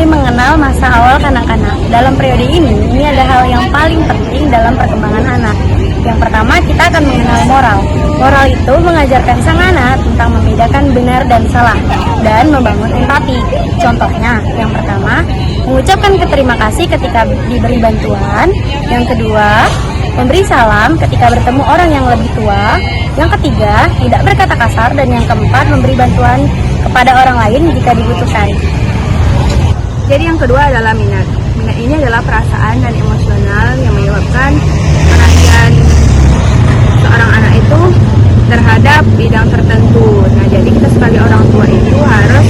Mari mengenal masa awal kanak-kanak. Dalam periode ini ada hal yang paling penting dalam perkembangan anak. Yang pertama, kita akan mengenal moral. Moral itu mengajarkan sang anak tentang membedakan benar dan salah dan membangun empati. Contohnya, yang pertama, mengucapkan terima kasih ketika diberi bantuan. Yang kedua, memberi salam ketika bertemu orang yang lebih tua. Yang ketiga, tidak berkata kasar. Dan yang keempat, memberi bantuan kepada orang lain jika dibutuhkan. Jadi yang kedua adalah minat. Minat ini adalah perasaan dan emosional yang menyebabkan perhatian seorang anak itu terhadap bidang tertentu. Nah, jadi kita sebagai orang tua itu harus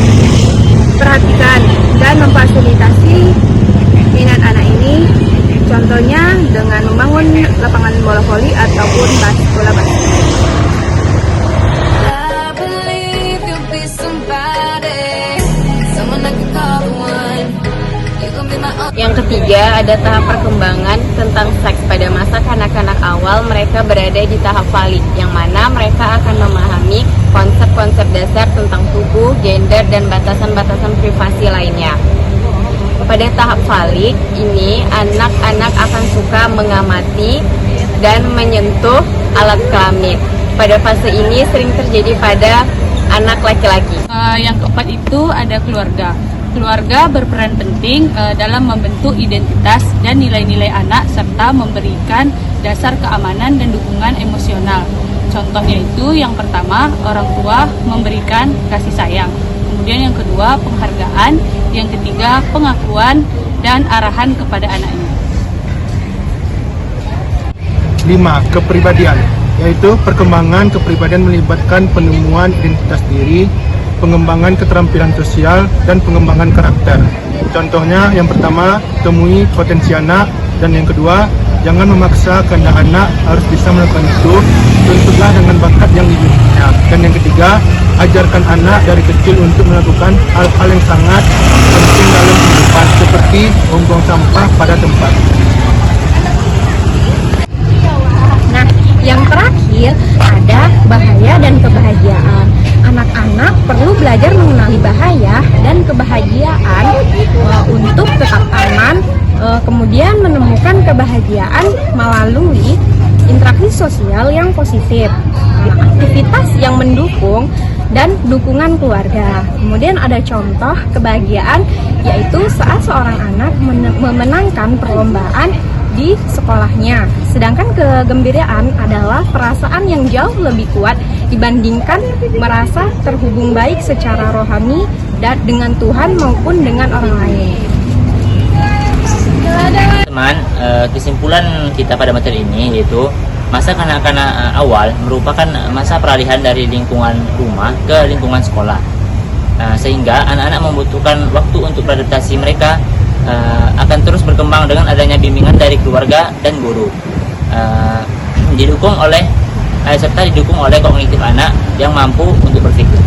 perhatikan dan memfasilitasi minat anak ini. Contohnya dengan membangun lapangan bola voli ataupun bola basket. Yang ketiga, ada tahap perkembangan tentang seks. Pada masa kanak-kanak awal, mereka berada di tahap falik, yang mana mereka akan memahami konsep-konsep dasar tentang tubuh, gender, dan batasan-batasan privasi lainnya. Pada tahap falik ini, anak-anak akan suka mengamati dan menyentuh alat kelamin. Pada fase ini sering terjadi pada anak laki-laki. Yang keempat itu ada keluarga. Keluarga berperan penting dalam membentuk identitas dan nilai-nilai anak serta memberikan dasar keamanan dan dukungan emosional. Contohnya itu yang pertama, orang tua memberikan kasih sayang. Kemudian yang kedua, penghargaan. Yang ketiga, pengakuan dan arahan kepada anaknya. 5. Kepribadian, yaitu perkembangan kepribadian melibatkan penemuan identitas diri, pengembangan keterampilan sosial, dan pengembangan karakter. Contohnya, yang pertama, temui potensi anak, dan yang kedua, jangan memaksa kehendak anak harus bisa melakukan itu, tentulah dengan bakat yang dimilikinya. Dan yang ketiga, ajarkan anak dari kecil untuk melakukan hal-hal yang sangat penting dalam kehidupan, seperti membuang sampah pada tempat. Nah, yang terakhir ada bahaya dan kebahagiaan. Anak-anak perlu belajar mengenali bahaya dan kebahagiaan untuk tetap aman, kemudian menemukan kebahagiaan melalui interaksi sosial yang positif, aktivitas yang mendukung, dan dukungan keluarga. Kemudian ada contoh kebahagiaan, yaitu saat seorang anak memenangkan perlombaan di sekolahnya. Sedangkan kegembiraan adalah perasaan yang jauh lebih kuat dibandingkan merasa terhubung baik secara rohani dan dengan Tuhan maupun dengan orang lain. Teman, kesimpulan kita pada materi ini yaitu masa kanak-kanak awal merupakan masa peralihan dari lingkungan rumah ke lingkungan sekolah, sehingga anak-anak membutuhkan waktu untuk beradaptasi. Mereka akan terus berkembang dengan adanya bimbingan dari keluarga dan guru, didukung oleh kognitif anak yang mampu untuk berpikir.